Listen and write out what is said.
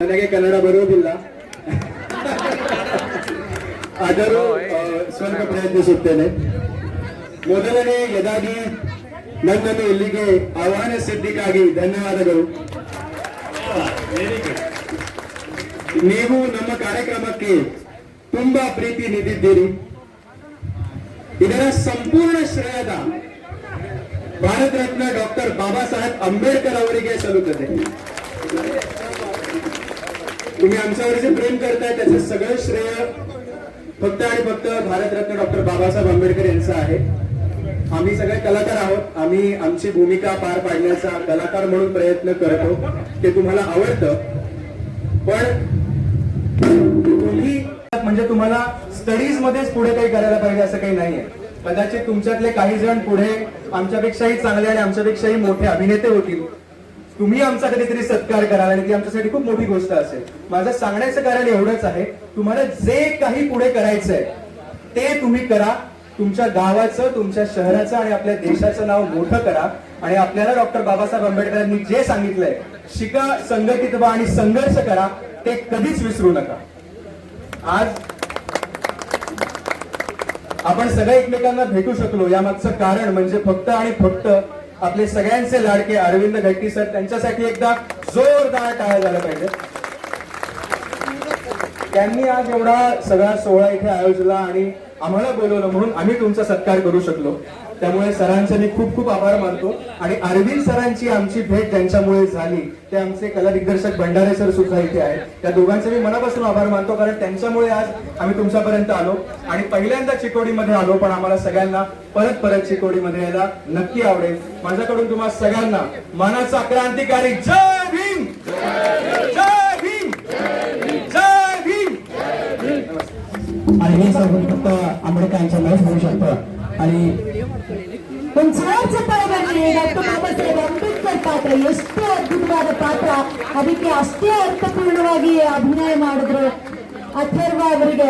ನನಗೆ ಕನ್ನಡ ಬರುವುದಿಲ್ಲ ಆದರೂ ಸ್ವಲ್ಪ ಪ್ರಯತ್ನಿಸುತ್ತೇನೆ. ಮೊದಲನೆಯದಾಗಿ ನನ್ನನ್ನು ಇಲ್ಲಿಗೆ ಆಹ್ವಾನಿಸಿದ್ದಕ್ಕಾಗಿ ಧನ್ಯವಾದಗಳು. ನೀವು ನಮ್ಮ ಕಾರ್ಯಕ್ರಮಕ್ಕೆ ತುಂಬಾ ಪ್ರೀತಿ ನೀಡಿದ್ದೀರಿ. ಇದರ ಸಂಪೂರ್ಣ ಶ್ರೇಯದ ಭಾರತ रत्न डॉक्टर बाबासाहेब आंबेडकर ಅವರಿಗೆ सलुತ್ತದೆ. तुम्ही आमच्यावर जे प्रेम करताय त्याचं सगळं श्रेय फक्त आणि फक्त भारतरत्न डॉक्टर बाबासाहेब आंबेडकर यांचं आहे. आम्ही सगळे कलाकार आहोत. आम्ही आमची भूमिका पार पाडण्याचा कलाकार म्हणून प्रयत्न करतो. ते तुम्हाला आवडतं, पण तुम्ही म्हणजे तुम्हाला स्टडीज मध्येच पुढे काही करायला पाहिजे असं काही नाहीये. कदाचित तुमच्यातले काही जण पुढे आमच्यापेक्षाही चांगले आणि आमच्यापेक्षाही मोठे अभिनेते होतील. तुम्ही आमचा कधीतरी सत्कार कराल आणि ती आमच्यासाठी खूप मोठी गोष्ट असेल. माझं सांगण्याचं कारण एवढंच आहे, तुम्हाला जे काही पुढे करायचंय ते तुम्ही करा. तुमच्या गावाचं, तुमच्या शहराचं आणि आपल्या देशाचं नाव मोठं करा. आणि आपल्याला डॉक्टर बाबासाहेब आंबेडकरांनी जे सांगितलंय, शिका, संघटित व्हा आणि संघर्ष करा, ते कधीच विसरू नका. आज आपण सगळे एकमेकांना भेटू शकलो यामागचं कारण म्हणजे फक्त आणि फक्त आपले सगळ्यांचे लाडके अरविंद घट्टी सर. त्यांच्यासाठी एकदा जोरदार टाळ्या झाल्या पाहिजे. त्यांनी आज एवढा सगळा सोहळा इथे आयोजला आणि आम्हाला बोलवलं म्हणून आम्ही तुमचा सत्कार करू शकलो. त्यामुळे सरांचे मी खूप खूप आभार मानतो. आणि अरविंद सरांची आमची भेट ज्यांच्यामुळे झाली ते आमचे कला दिग्दर्शक भंडारे सर सुद्धा इथे आहेत. त्या दोघांचे मी मनापासून आभार मानतो, कारण त्यांच्यामुळे आज आम्ही तुमच्यापर्यंत आलो. आणि पहिल्यांदा चिकोडीमध्ये आलो, पण आम्हाला सगळ्यांना परत परत चिकोडीमध्ये यायला नक्की आवडेल. माझ्याकडून तुम्हाला सगळ्यांना मानाचा क्रांतिकारी जय भीम, जय भीम, जय भीम. आणि हे सर्व फक्त आंबेडकरांच्या मनात होऊ शकतं. आणि ಡಾಕ್ಟರ್ ಬಾಬಾಸಾಹೇಬ್ ಅಂಬೇಡ್ಕರ್ ಪಾತ್ರ ಎಷ್ಟು ಅದ್ಭುತವಾದ ಪಾತ್ರ. ಅದಕ್ಕೆ ಅಷ್ಟೇ ಅರ್ಥಪೂರ್ಣವಾಗಿ ಅಭಿನಯ ಮಾಡಿದ್ರು ಅಥರ್ವ ಅವರಿಗೆ.